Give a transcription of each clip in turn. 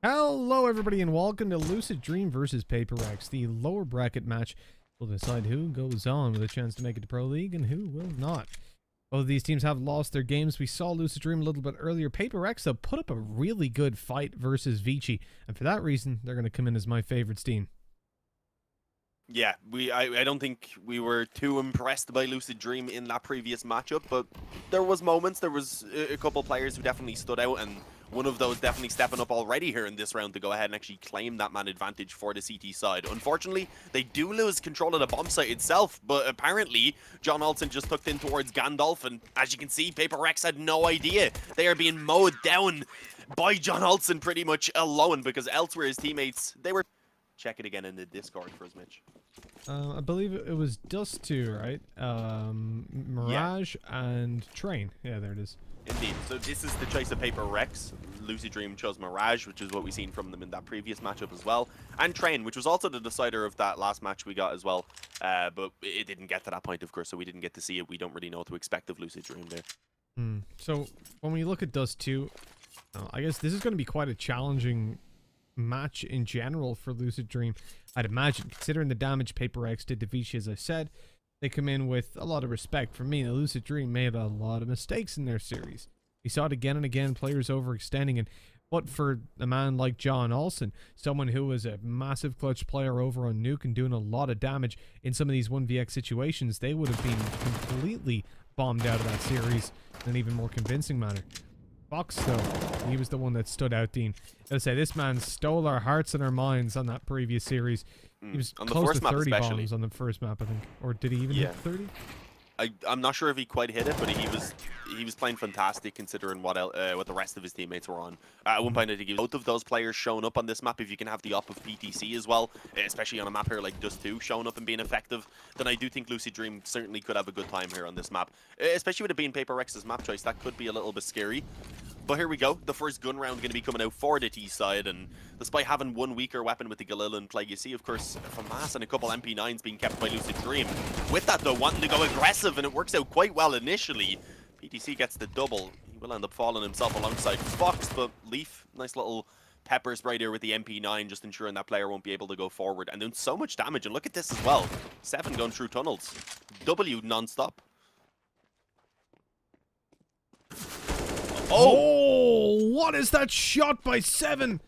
Hello everybody and welcome to Lucid Dream versus PaperX. The lower bracket match will decide who goes on with a chance to make it to Pro League and who will not. Both of these teams have lost their games. We saw Lucid Dream a little bit earlier. PaperX though put up a really good fight versus Vici, and for that reason they're going to come in as my favorite team. Yeah, I don't think we were too impressed by Lucid Dream in that previous matchup, but there was moments, there was a couple players who definitely stood out, and one of those definitely stepping up already here in this round to go ahead and actually claim that man advantage for the CT side. Unfortunately, they do lose control of the bomb site itself, but apparently John Olsen just tucked in towards Gandalf, and as you can see, PaperX had no idea. They are being mowed down by John Olsen pretty much alone, because elsewhere his teammates, they were... Check it again in the Discord for us, Mitch. I believe it was Dust 2, right? Mirage and Train. Yeah, there it is. Indeed. So this is the choice of PaperX. Lucid Dream chose Mirage, which is what we seen from them in that previous matchup as well. And Train, which was also the decider of that last match we got as well. But it didn't get to that point, of course, so we didn't get to see it. We don't really know what to expect of Lucid Dream there. So when we look at Dust 2, I guess this is going to be quite a challenging match in general for Lucid Dream, I'd imagine, considering the damage PaperX did to Vici. As I said, they come in with a lot of respect. For me, the Lucid Dream made a lot of mistakes in their series. We saw it again and again, players overextending, and but for a man like John Olsen, someone who was a massive clutch player over on Nuke and doing a lot of damage in some of these 1vx situations, they would have been completely bombed out of that series in an even more convincing manner. Fox, though, he was the one that stood out, Dean. I'll say this man stole our hearts and our minds on that previous series. He was on the close first to map 30 especially. bombs on the first map, I think. Or did he even hit 30? I'm not sure if he quite hit it, but he was playing fantastic considering what the rest of his teammates were on. At one point, I think both of those players showing up on this map. If you can have the op of PTC as well, especially on a map here like Dust 2 showing up and being effective, then I do think Lucid Dream certainly could have a good time here on this map. Especially with it being PaperX's map choice, that could be a little bit scary. But here we go, the first gun round going to be coming out for the T side, and despite having one weaker weapon with the Galil in play, you see, of course, FAMAS and a couple MP9s being kept by Lucid Dream. With that, though, wanting to go aggressive, and it works out quite well initially. PTC gets the double. He will end up falling himself alongside Fox, but Leaf, nice little pepper spray there with the MP9, just ensuring that player won't be able to go forward, and doing so much damage. And look at this as well, 7 going through tunnels, W non-stop. Oh, what is that shot by 7?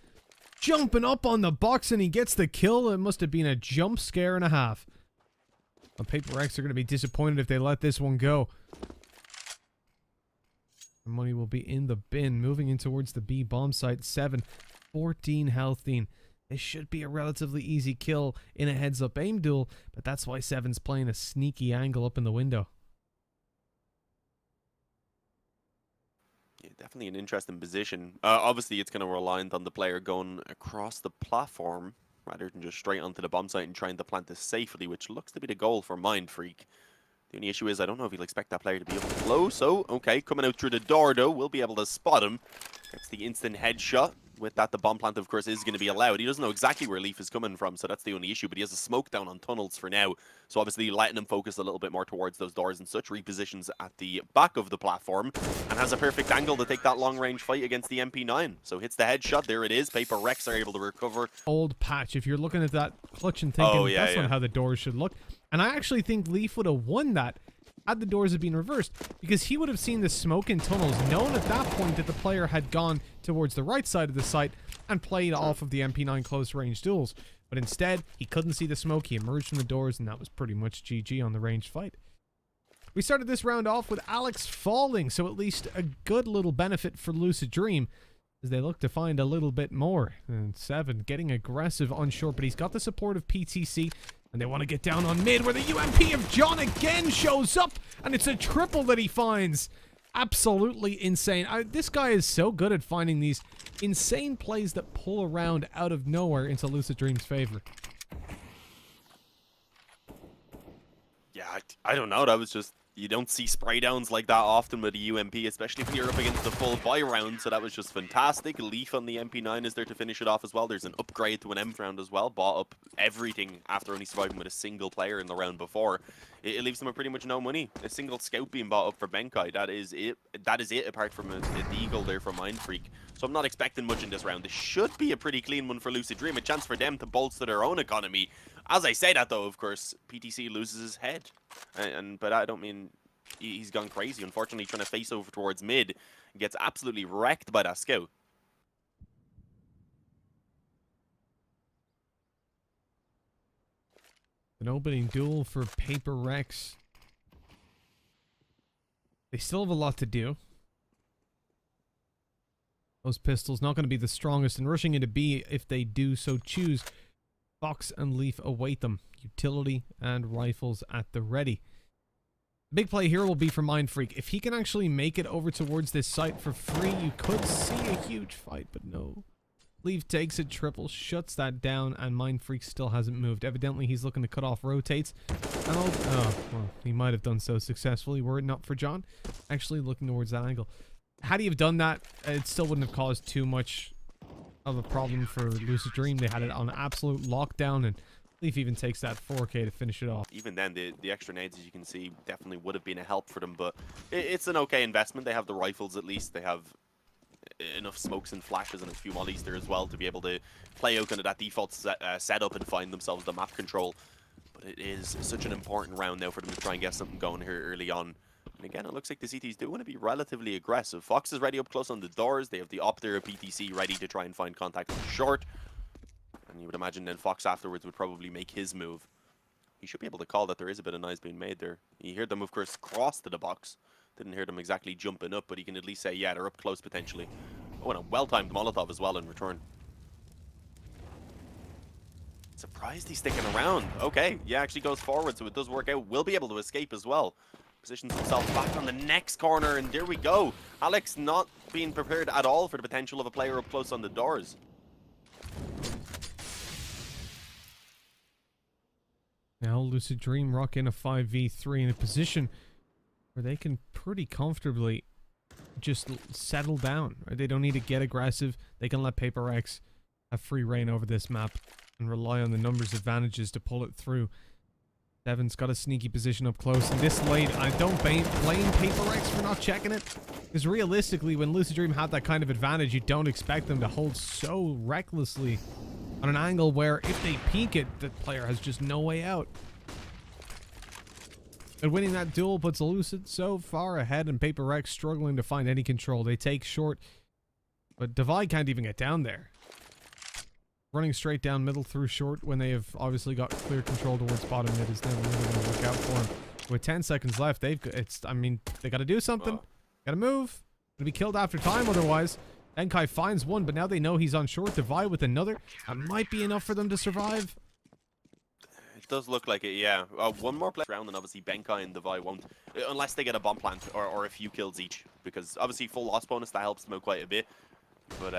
Jumping up on the box and he gets the kill. It must have been a jump scare and a half. Well, PaperX are going to be disappointed if they let this one go. The money will be in the bin. Moving in towards the B bomb site. 7, 14 health, Dean. This should be a relatively easy kill in a heads-up aim duel, but that's why 7's playing a sneaky angle up in the window. Yeah, definitely an interesting position. Obviously, it's going to rely on the player going across the platform rather than just straight onto the bomb site and trying to plant this safely, which looks to be the goal for Mind Freak. The only issue is I don't know if he'll expect that player to be able to blow. So, okay, coming out through the door, though, we'll be able to spot him. Gets the instant headshot. With that, the bomb plant, of course, is going to be allowed. He doesn't know exactly where Leaf is coming from, so that's the only issue. But he has a smoke down on tunnels for now. So obviously letting him focus a little bit more towards those doors and such. Repositions at the back of the platform and has a perfect angle to take that long-range fight against the MP9. So hits the headshot. There it is. PaperX are able to recover. Old patch. If you're looking at that clutch and thinking, that's not how the doors should look. And I actually think Leaf would have won that had the doors have been reversed, because he would have seen the smoke in tunnels, known at that point that the player had gone towards the right side of the site and played off of the MP9 close range duels. But instead, he couldn't see the smoke, he emerged from the doors, and that was pretty much GG on the ranged fight. We started this round off with Alex falling, so at least a good little benefit for Lucid Dream as they look to find a little bit more. And 7 getting aggressive on short, but he's got the support of PTC. And they want to get down on mid, where the UMP of John again shows up. And it's a triple that he finds. Absolutely insane. This guy is so good at finding these insane plays that pull around out of nowhere into Lucid Dream's favor. Yeah, I don't know. That was just You don't see spray downs like that often with a UMP, especially when you're up against the full buy round, so that was just fantastic. Leaf on the MP9 is there to finish it off as well. There's an upgrade to an M round as well. Bought up everything after only surviving with a single player in the round before. It leaves them with pretty much no money. A single scout being bought up for Benkai, that is it. That is it, apart from a Deagle there from Mindfreak. So I'm not expecting much in this round. This should be a pretty clean one for Lucid Dream, a chance for them to bolster their own economy. As I say that though, of course, PTC loses his head. But I don't mean he's gone crazy. Unfortunately, trying to face over towards mid, gets absolutely wrecked by that scout. An opening duel for Paper Rex. They still have a lot to do. Those pistols not going to be the strongest, and rushing into B, if they do so choose, Fox and Leaf await them. Utility and rifles at the ready. The big play here will be for Mindfreak. If he can actually make it over towards this site for free, you could see a huge fight, but no. Leaf takes it, triple, shuts that down, and Mindfreak still hasn't moved. Evidently, he's looking to cut off rotates. And well, he might have done so successfully were it not for John actually looking towards that angle. Had he have done that, it still wouldn't have caused too much of a problem for Lucid Dream. They had it on absolute lockdown, and Leaf even takes that 4K to finish it off. Even then, the extra nades, as you can see, definitely would have been a help for them, but it's an okay investment. They have the rifles at least. They have enough smokes and flashes and a few mollies there as well to be able to play out kind of that default setup and find themselves the map control. But it is such an important round now for them to try and get something going here early on. And again, it looks like the CTs do want to be relatively aggressive. Fox is ready up close on the doors. They have the op there of PTC ready to try and find contact from short. And you would imagine then Fox afterwards would probably make his move. He should be able to call that there is a bit of noise being made there. You hear them, of course, cross to the box. Didn't hear them exactly jumping up, but he can at least say, yeah, they're up close potentially. Oh, and a well-timed Molotov as well in return. Surprised he's sticking around. Okay, yeah, actually goes forward, so it does work out. Will be able to escape as well. Positions himself back on the next corner, and there we go. Alex not being prepared at all for the potential of a player up close on the doors. Now Lucid Dream rock in a 5v3 in a position where they can pretty comfortably just settle down. Right? They don't need to get aggressive. They can let Paper X have free reign over this map and rely on the numbers advantages to pull it through. Devin's got a sneaky position up close, and this late, I don't blame Paper X for not checking it, because realistically, when Lucid Dream had that kind of advantage, you don't expect them to hold so recklessly on an angle where if they peek it, the player has just no way out. And winning that duel puts Lucid so far ahead, and Paper X struggling to find any control. They take short, but Divide can't even get down there. Running straight down middle through short when they have obviously got clear control towards bottom mid is never really going to work out for them. With 10 seconds left, they got to do something. Got to move. Gonna be killed after time otherwise. Benkai finds one, but now they know he's on short. Divide with another. That might be enough for them to survive. It does look like it, yeah. One more play round, and obviously Benkai and Divide won't, unless they get a bomb plant or a few kills each, because obviously full loss bonus, that helps them out quite a bit. But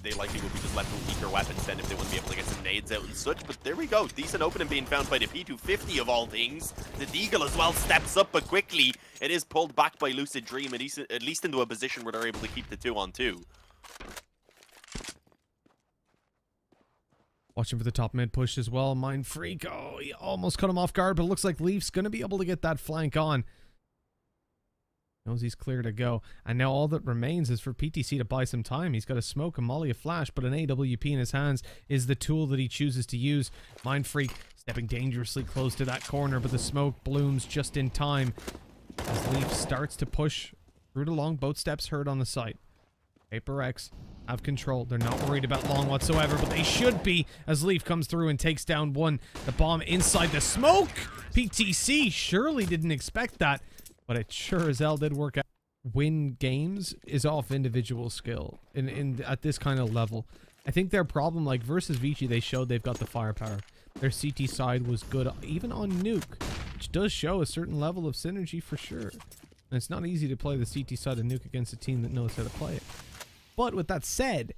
they likely will be just left with weaker weapons then if they want to be able to get some nades out and such. But there we go. Decent opening being found by the P250 of all things. The Deagle as well steps up, but quickly it is pulled back by Lucid Dream, at least into a position where they're able to keep the 2-on-2. Watching for the top mid push as well. Mindfreak. Oh, he almost cut him off guard, but it looks like Leaf's going to be able to get that flank on. Knows he's clear to go, and now all that remains is for PTC to buy some time. He's got a smoke, a molly, a flash, but an AWP in his hands is the tool that he chooses to use. Mindfreak stepping dangerously close to that corner, but the smoke blooms just in time as Leaf starts to push through to long. Both steps heard on the site. Paper X have control. They're not worried about long whatsoever, but they should be as Leaf comes through and takes down one. The bomb inside the smoke. PTC surely didn't expect that, but it sure as hell did work out. Win games is off individual skill at this kind of level. I think their problem, like versus Vici, they showed they've got the firepower. Their CT side was good, even on Nuke, which does show a certain level of synergy for sure. And it's not easy to play the CT side of Nuke against a team that knows how to play it. But with that said,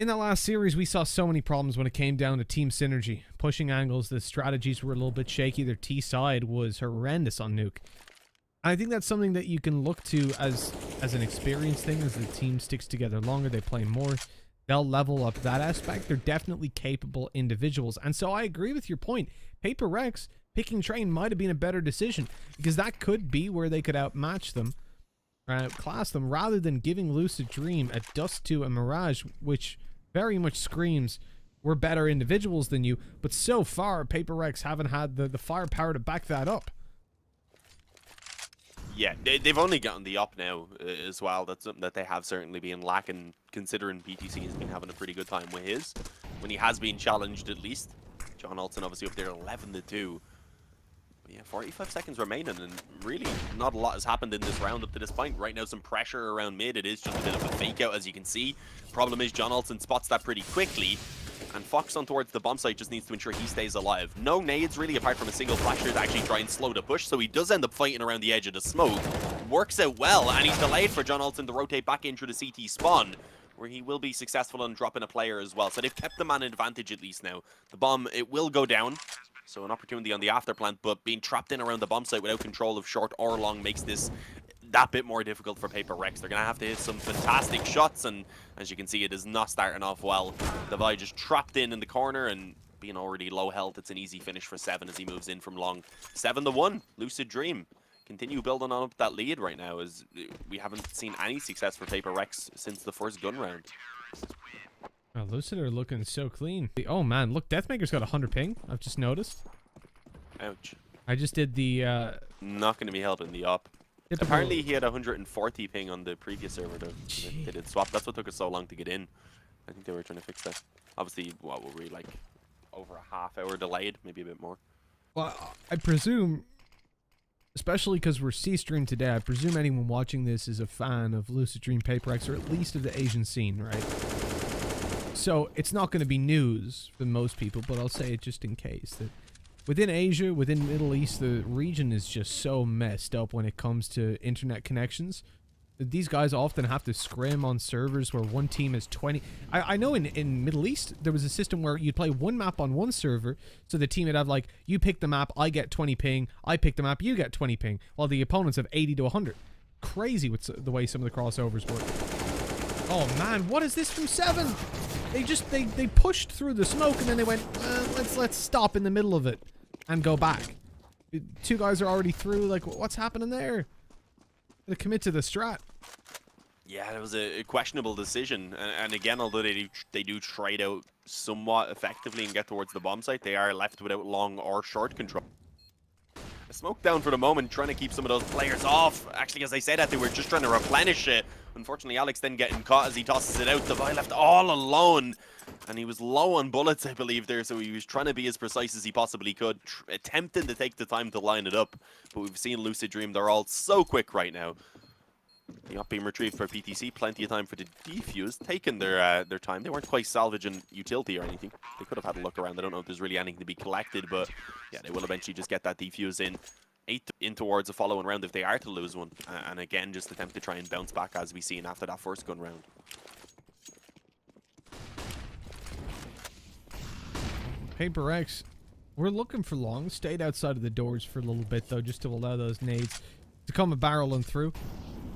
In that last series, we saw so many problems when it came down to team synergy. Pushing angles, the strategies were a little bit shaky. Their T side was horrendous on Nuke. I think that's something that you can look to as an experience thing. As the team sticks together longer, they play more, they'll level up that aspect. They're definitely capable individuals. And so I agree with your point. Paper Rex picking Train might have been a better decision, because that could be where they could outmatch them, outclass them, rather than giving Lucid Dream a Dust 2 and Mirage, which very much screams we're better individuals than you. But so far, Paper Rex haven't had the firepower to back that up. Yeah, they've only gotten the up now as well. That's something that they have certainly been lacking, considering PTC has been having a pretty good time with his, when he has been challenged at least. John Alton obviously up there 11-2. But yeah, 45 seconds remaining, and really not a lot has happened in this round up to this point. Right now, some pressure around mid. It is just a bit of a fake out, as you can see. Problem is, John Alton spots that pretty quickly, and Fox on towards the bomb site just needs to ensure he stays alive. No nades really, apart from a single flasher to actually try and slow the push, so he does end up fighting around the edge of the smoke. Works out well, and he's delayed for John Alton to rotate back in through the CT spawn, where he will be successful in dropping a player as well. So they've kept the man advantage at least now. The bomb, it will go down, so an opportunity on the after plant, but being trapped in around the bomb site without control of short or long makes this that bit more difficult for Paper Rex. They're going to have to hit some fantastic shots, and as you can see, it is not starting off well. Devi just trapped in the corner, and being already low health, it's an easy finish for 7 as he moves in from long. 7-1, Lucid Dream. Continue building on up that lead right now, as we haven't seen any success for Paper Rex since the first gun round. Oh, Lucid are looking so clean. Oh man, look, Deathmaker's got 100 ping. I've just noticed. Ouch. I just did the... Not going to be helping the up. Typical. Apparently he had 140 ping on the previous server though. They did swap. That's what took us so long to get in. I think they were trying to fix that. Obviously, what were we, like, over a half hour delayed? Maybe a bit more. Well, I presume, especially because we're C-stream today, I presume anyone watching this is a fan of Lucid Dream, Paper Rex, or at least of the Asian scene, right? So it's not going to be news for most people, but I'll say it just in case. That within Asia, within Middle East, the region is just so messed up when it comes to internet connections. These guys often have to scrim on servers where one team is 20. I know in Middle East, there was a system where you'd play one map on one server, so the team would have, like, you pick the map, I get 20 ping, I pick the map, you get 20 ping, while the opponents have 80 to 100. Crazy with the way some of the crossovers work. Oh man, what is this from 7? They pushed through the smoke, and then they went, let's stop in the middle of it and go back. 2 guys are already through. Like, what's happening there? They commit to the strat. Yeah, it was a questionable decision, and again, although they do trade out somewhat effectively and get towards the bomb site, they are left without long or short control. A smoke down for the moment, trying to keep some of those players off. Actually, as I said that, they were just trying to replenish it. Unfortunately, Alex then getting caught as he tosses it out. Devi left all alone, and he was low on bullets, I believe, there, so he was trying to be as precise as he possibly could, attempting to take the time to line it up. But we've seen Lucid Dream, they're all so quick right now. The up being retrieved for PTC, plenty of time for the defuse, taking their time. They weren't quite salvaging utility or anything. They could have had a look around. I don't know if there's really anything to be collected, but yeah, they will eventually just get that defuse in. 8 in towards a following round if they are to lose one. And again, just attempt to try and bounce back as we seen after that first gun round. Paper Rex, we're looking for long. Stayed outside of the doors for a little bit, though, just to allow those nades to come barreling through.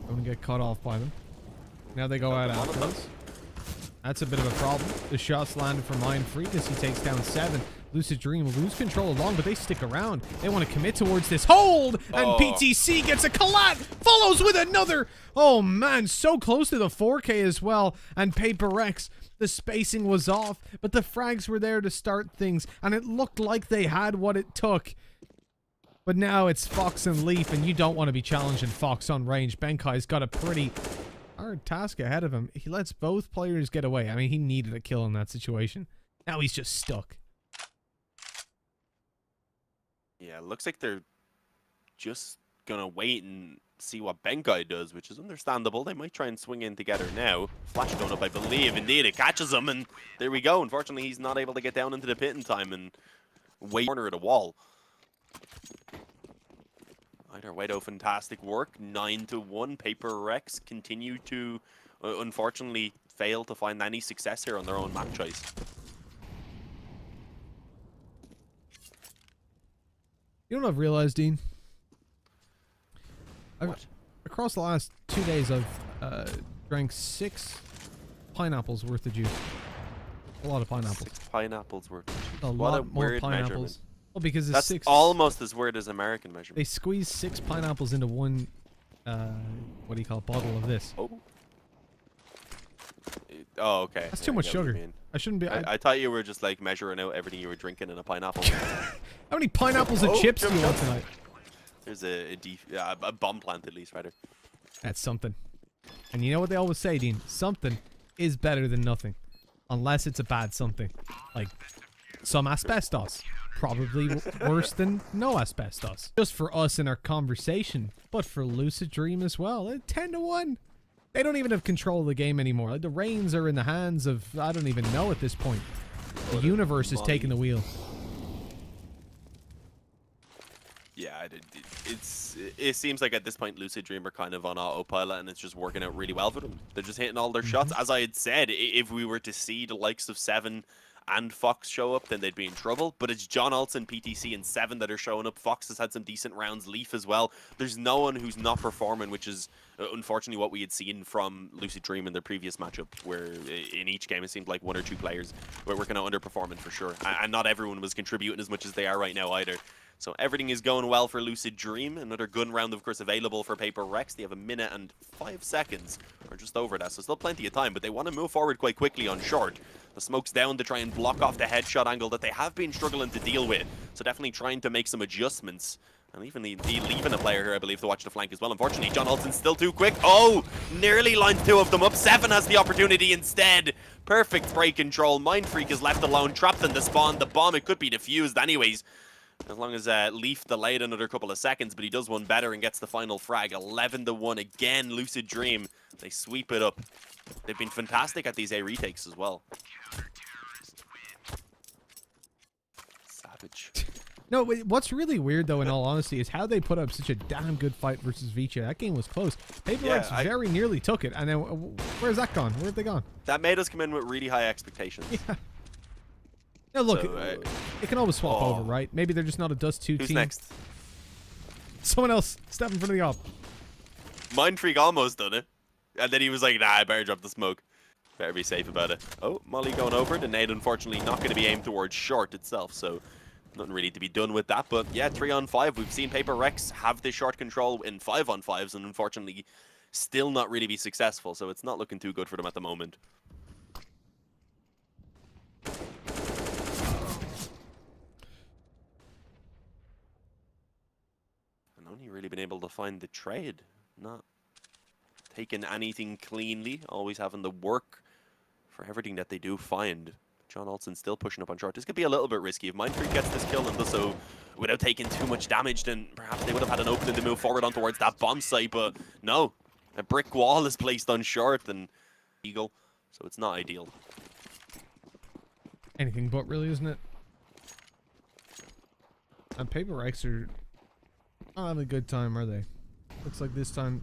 Don't get caught off by them. Now they go out afterwards. That's a bit of a problem. The shots landed for Mind Freak as he takes down 7. Lucid Dream will lose control along, but they stick around. They want to commit towards this hold, and PTC gets a collat, follows with another. Oh man, so close to the 4K as well. And Paper Rex, the spacing was off, but the frags were there to start things, and it looked like they had what it took. But now it's Fox and Leaf, and you don't want to be challenging Fox on range. Benkai's got a pretty hard task ahead of him. He lets both players get away. I mean, he needed a kill in that situation. Now he's just stuck. Yeah, it looks like they're just gonna wait and see what Benkai does, which is understandable. They might try and swing in together now. Flash going up, I believe. Indeed, it catches him, and there we go. Unfortunately, he's not able to get down into the pit in time and wait corner of the wall. Either way, though, fantastic work. 9-1. Paper Rex continue to, unfortunately, fail to find any success here on their own map choice. You know what I've realized, Dean? What? Across the last 2 days, I've drank 6 pineapples worth of juice. A lot of pineapples. 6 pineapples worth of juice. A What lot a more weird pineapples. measurement. Well, because That's 6. almost as weird as American measurement. They squeeze 6 pineapples into one. What do you call it? Bottle of this. Oh. Oh, okay. That's too much sugar. I shouldn't be. I thought you were just like measuring out everything you were drinking in a pineapple. How many pineapples and chips do you want tonight? There's a bomb plant, at least, rather. That's something. And you know what they always say, Dean? Something is better than nothing. Unless it's a bad something. Like some asbestos. Probably worse than no asbestos. Just for us in our conversation, but for Lucid Dream as well. 10-1. They don't even have control of the game anymore. Like, the reins are in the hands of, I don't even know at this point. The universe is taking the wheel. Yeah, it seems like at this point Lucid Dream are kind of on autopilot, and it's just working out really well for them. They're just hitting all their shots. As I had said, if we were to see the likes of Seven and Fox show up, then they'd be in trouble. But it's John Olsen, PTC, and Seven that are showing up. Fox has had some decent rounds. Leaf as well. There's no one who's not performing, which is unfortunately what we had seen from Lucid Dream in their previous matchup, where in each game it seemed like 1 or 2 players were kind of underperforming for sure. And not everyone was contributing as much as they are right now either. So everything is going well for Lucid Dream. Another gun round, of course, available for Paper Rex. They have 1 minute and 5 seconds, or just over that, so still plenty of time, but they want to move forward quite quickly on short. The smoke's down to try and block off the headshot angle that they have been struggling to deal with, so definitely trying to make some adjustments. And even leaving a player here, I believe, to watch the flank as well. Unfortunately, John Olsen's still too quick. Oh, nearly lined 2 of them up. Seven has the opportunity instead. Perfect break control. Mindfreak is left alone, trapped in the spawn. The bomb, it could be defused anyways, as long as Leaf delayed another couple of seconds, but he does one better and gets the final frag. 11-1 again, Lucid Dream. They sweep it up. They've been fantastic at these A retakes as well. Savage. No, what's really weird, though, in all honesty, is how they put up such a damn good fight versus Vici. That game was close. Paper Rex very nearly took it, and then where's that gone? Where'd they gone? That made us come in with really high expectations. Yeah. Now look, So, it can always swap over, right? Maybe they're just not a Dust 2 who's team. next? Someone else step in front of the op. Mindfreak almost done it, and then he was like, nah, I better drop the smoke. Better be safe about it. Oh, Molly going over. The nade, unfortunately, not going to be aimed towards short itself, so nothing really to be done with that. But yeah, 3-on-5. We've seen Paper Rex have this short control in 5-on-5s, and unfortunately still not really be successful, so it's not looking too good for them at the moment. And only really been able to find the trade, not taking anything cleanly, always having to work for everything that they do find. John Olsen still pushing up on short. This could be a little bit risky. If Mindfreak gets this kill and does so without taking too much damage, then perhaps they would have had an opening to move forward on towards that bomb site, but no. A brick wall is placed on short and Eagle, so it's not ideal. Anything but, really, isn't it? And Paper Rex are not having a good time, are they? Looks like this time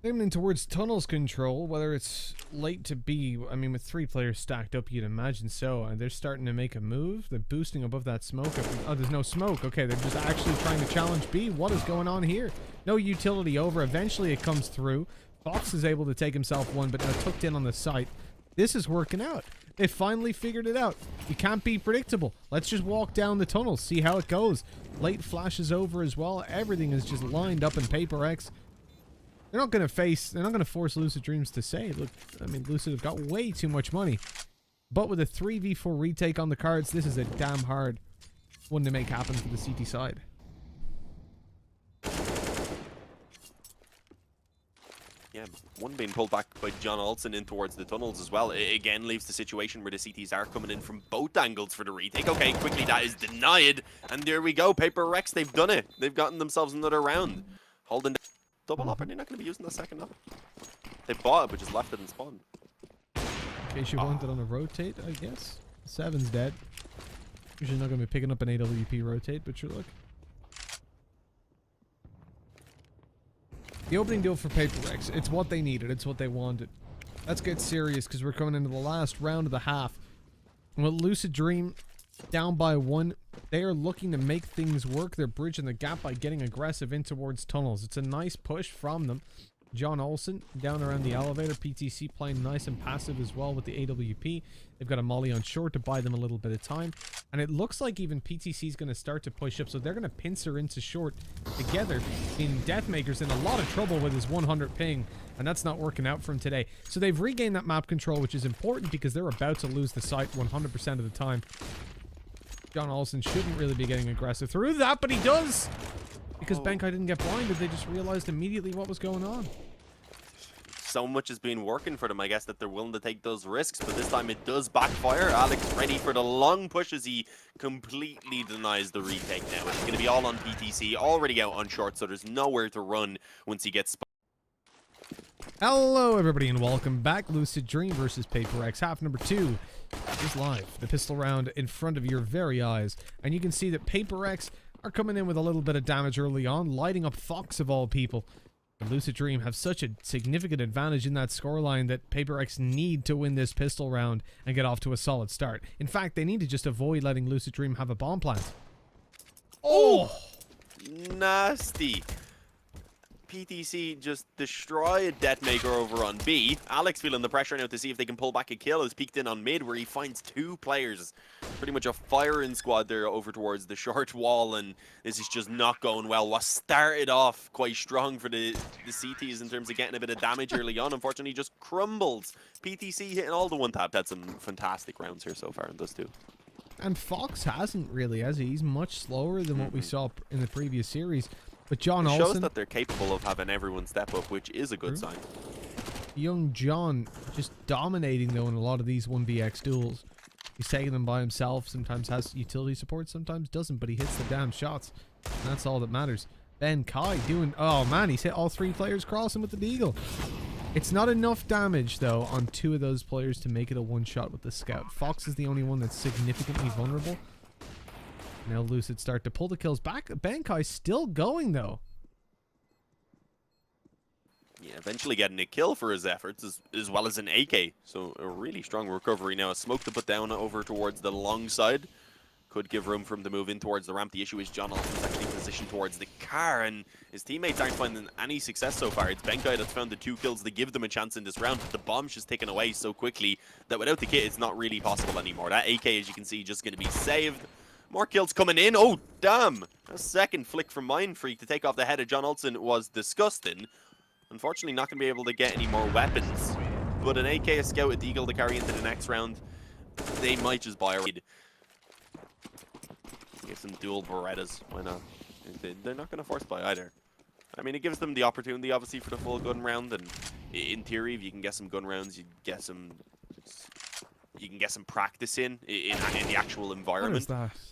aiming towards tunnels control, whether it's late to B. I mean, with 3 players stacked up, you'd imagine so. And they're starting to make a move. They're boosting above that smoke. Oh, there's no smoke. Okay, they're just actually trying to challenge B. What is going on here? No utility over. Eventually it comes through. Fox is able to take himself one, but now tucked in on the site. This is working out. They finally figured it out. You can't be predictable. Let's just walk down the tunnel, see how it goes. Late flashes over as well. Everything is just lined up in Paper X. They're not going to force Lucid Dreams to say, look, I mean, Lucid have got way too much money. But with a 3v4 retake on the cards, this is a damn hard one to make happen for the CT side. Yeah, one being pulled back by John Olsen in towards the tunnels as well. It again leaves the situation where the CTs are coming in from both angles for the retake. Okay, quickly that is denied. And there we go. Paper Rex, they've done it. They've gotten themselves another round. Holding double up, are they not going to be using the second up? They bought it, but just left it in spawn. In case you wanted on a rotate, I guess. Seven's dead. Usually not going to be picking up an AWP rotate, but sure, look. The opening deal for Paper Rex, it's what they needed, it's what they wanted. let's get serious because we're coming into the last round of the half. With Lucid Dream down by 1, they are looking to make things work. They're bridging the gap by getting aggressive in towards tunnels. It's a nice push from them. John Olsen down around the elevator. PTC playing nice and passive as well with the AWP. They've got a molly on short to buy them a little bit of time. And it looks like even PTC is going to start to push up. So they're going to pincer into short together. Deathmaker's in a lot of trouble with his 100 ping. And that's not working out for him today. So they've regained that map control, which is important because they're about to lose the site 100% of the time. John Olsen shouldn't really be getting aggressive through that, but he does! Because Benkai didn't get blinded, they just realized immediately what was going on. So much has been working for them, I guess, that they're willing to take those risks, but this time it does backfire. Alex ready for the long push as he completely denies the retake now. It's going to be all on PTC, already out on short, so there's nowhere to run once he gets spotted. Hello everybody and welcome back. Lucid Dream versus Paper X. Half number 2 is live. The pistol round in front of your very eyes. And you can see that Paper X are coming in with a little bit of damage early on, lighting up Fox of all people. And Lucid Dream have such a significant advantage in that scoreline that Paper X need to win this pistol round and get off to a solid start. In fact, they need to just avoid letting Lucid Dream have a bomb plant. Oh! Nasty. PTC just destroy a Deathmaker over on B. Alex feeling the pressure now to see if they can pull back a kill. Has peeked in on mid where he finds 2 players. Pretty much a firing squad there over towards the short wall, and this is just not going well. What started off quite strong for the CTs in terms of getting a bit of damage early on, unfortunately just crumbles. PTC hitting all the one tap. That's some fantastic rounds here so far in those 2. And Fox hasn't really, has he? He's much slower than what we saw in the previous series. But John Olsen shows that they're capable of having everyone step up, which is a good sign. Young John just dominating though in a lot of these 1vx duels. He's taking them by himself, sometimes has utility support, sometimes doesn't, but he hits the damn shots. And that's all that matters. Ben Kai doing, oh man, he's hit all 3 players crossing with the deagle. It's not enough damage though on 2 of those players to make it a one-shot with the scout. Fox is the only one that's significantly vulnerable. Now Lucid start to pull the kills back. Bankai's still going though. Yeah, eventually getting a kill for his efforts as well as an AK. So a really strong recovery now. A smoke to put down over towards the long side. Could give room for him to move in towards the ramp. The issue is John Olsen's actually positioned towards the car, and his teammates aren't finding any success so far. It's Benkai that's found the 2 kills to give them a chance in this round, but the bomb's just taken away so quickly that without the kit, it's not really possible anymore. That AK, as you can see, just going to be saved. More kills coming in. Oh, damn. A second flick from Mindfreak to take off the head of John Olsen was disgusting. Unfortunately, not going to be able to get any more weapons. But an AK, a scout, a deagle to carry into the next round. They might just buy a raid. Get some dual Berettas. Why not? They're not going to force buy either. I mean, it gives them the opportunity, obviously, for the full gun round. And in theory, if you can get some gun rounds, you get some... You can get some practice in the actual environment,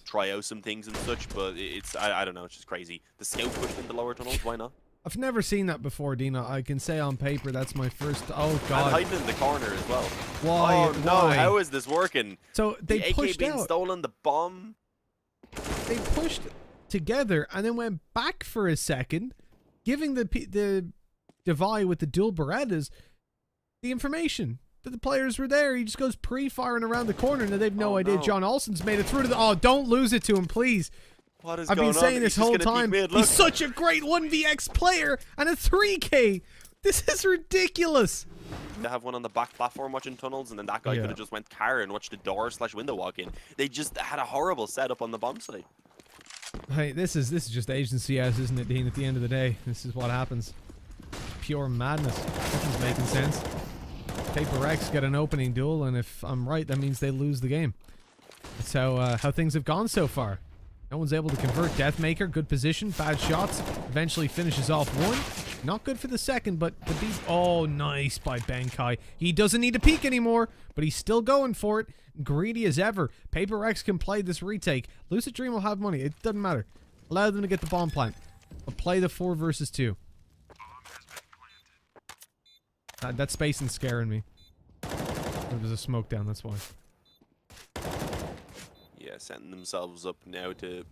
try out some things and such, but it's, I don't know, it's just crazy. The scout pushed into lower tunnels, why not? I've never seen that before, Dina. I can say on paper that's my first, oh god. And hiding in the corner as well. Why? Oh no, how is this working? So they the pushed AK being out. stolen, the bomb. They pushed together and then went back for a second, giving the Devi with the dual Berettas the information that the players were there. He just goes pre-firing around the corner, and they've no idea John Olsen's made it through to the... Oh, don't lose it to him, please. What is I've going been saying on? this whole time, he's such a great 1vx player and a 3K. This is ridiculous. They have one on the back platform watching tunnels, and then that guy could have just went car and watched the door/window walk in. They just had a horrible setup on the bomb site. Hey, this is just agency as, isn't it, Dean? At the end of the day, this is what happens. Pure madness. Nothing's making sense. Paper X get an opening duel, and if I'm right, that means they lose the game. That's how things have gone so far. No one's able to convert. Deathmaker, good position, bad shots. Eventually finishes off 1. Not good for the second, but the beat. Oh, nice by Benkai. He doesn't need to peek anymore, but he's still going for it. Greedy as ever. Paper X can play this retake. Lucid Dream will have money. It doesn't matter. Allow them to get the bomb plant. But play the 4 versus 2. That spacing's scaring me. There was a smoke down, that's why. Yeah, setting themselves up now to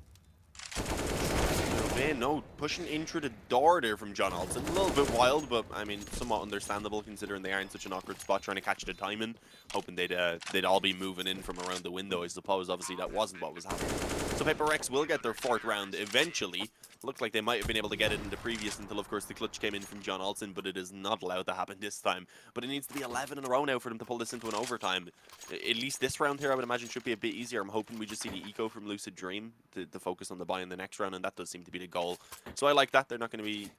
move in. No, pushing in through the door there from John Alton. A little bit wild, but I mean, somewhat understandable considering they are in such an awkward spot trying to catch the timing. Hoping they'd all be moving in from around the window, I suppose. Obviously, that wasn't what was happening. So Paper Rex will get their 4th round eventually. Looked like they might have been able to get it in the previous until, of course, the clutch came in from John Alton, but it is not allowed to happen this time. But it needs to be 11 in a row now for them to pull this into an overtime. At least this round here, I would imagine, should be a bit easier. I'm hoping we just see the eco from Lucid Dream to focus on the buy in the next round, and that does seem to be the goal. So I like that. They're not going to be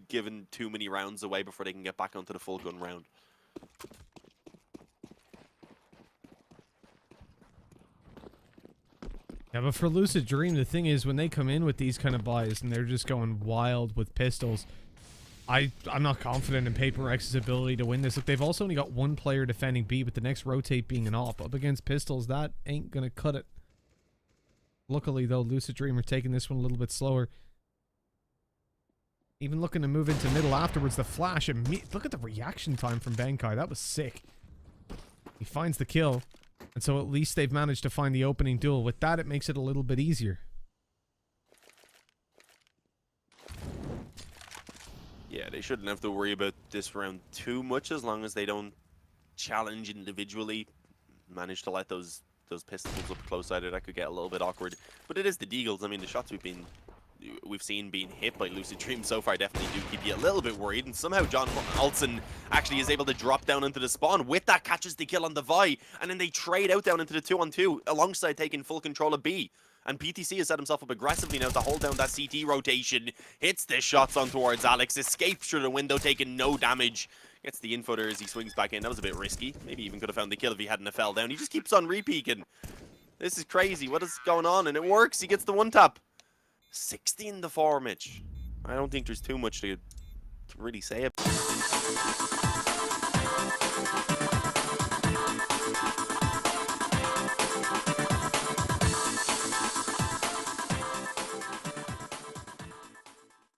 given too many rounds away before they can get back onto the full gun round. Yeah, but for Lucid Dream, the thing is, when they come in with these kind of buys and they're just going wild with pistols, I'm not confident in Paper Rex's ability to win this. Look, they've also only got 1 player defending B, with the next rotate being an op. Up against pistols, that ain't gonna cut it. Luckily, though, Lucid Dream are taking this one a little bit slower. Even looking to move into middle afterwards. The flash, look at the reaction time from Benkai. That was sick. He finds the kill. And so at least they've managed to find the opening duel. With that, it makes it a little bit easier. Yeah, they shouldn't have to worry about this round too much as long as they don't challenge individually. Manage to let those pistols up close-sided. That could get a little bit awkward. But it is the Deagles. I mean, the shots we've seen being hit by Lucid Dream so far definitely do keep you a little bit worried, and somehow John Alton actually is able to drop down into the spawn. With that, catches the kill on the Vi, and then they trade out down into the 2-on-2 alongside taking full control of B. And PTC has set himself up aggressively now to hold down that CT rotation. Hits the shots on towards Alex, escapes through the window, taking no damage. Gets the info there as he swings back in. That was a bit risky. Maybe even could have found the kill if he hadn't have fell down. He just keeps on repeaking. This is crazy. What is going on? And it works. He gets the 1-tap. 16-4, Mitch. I don't think there's too much to really say about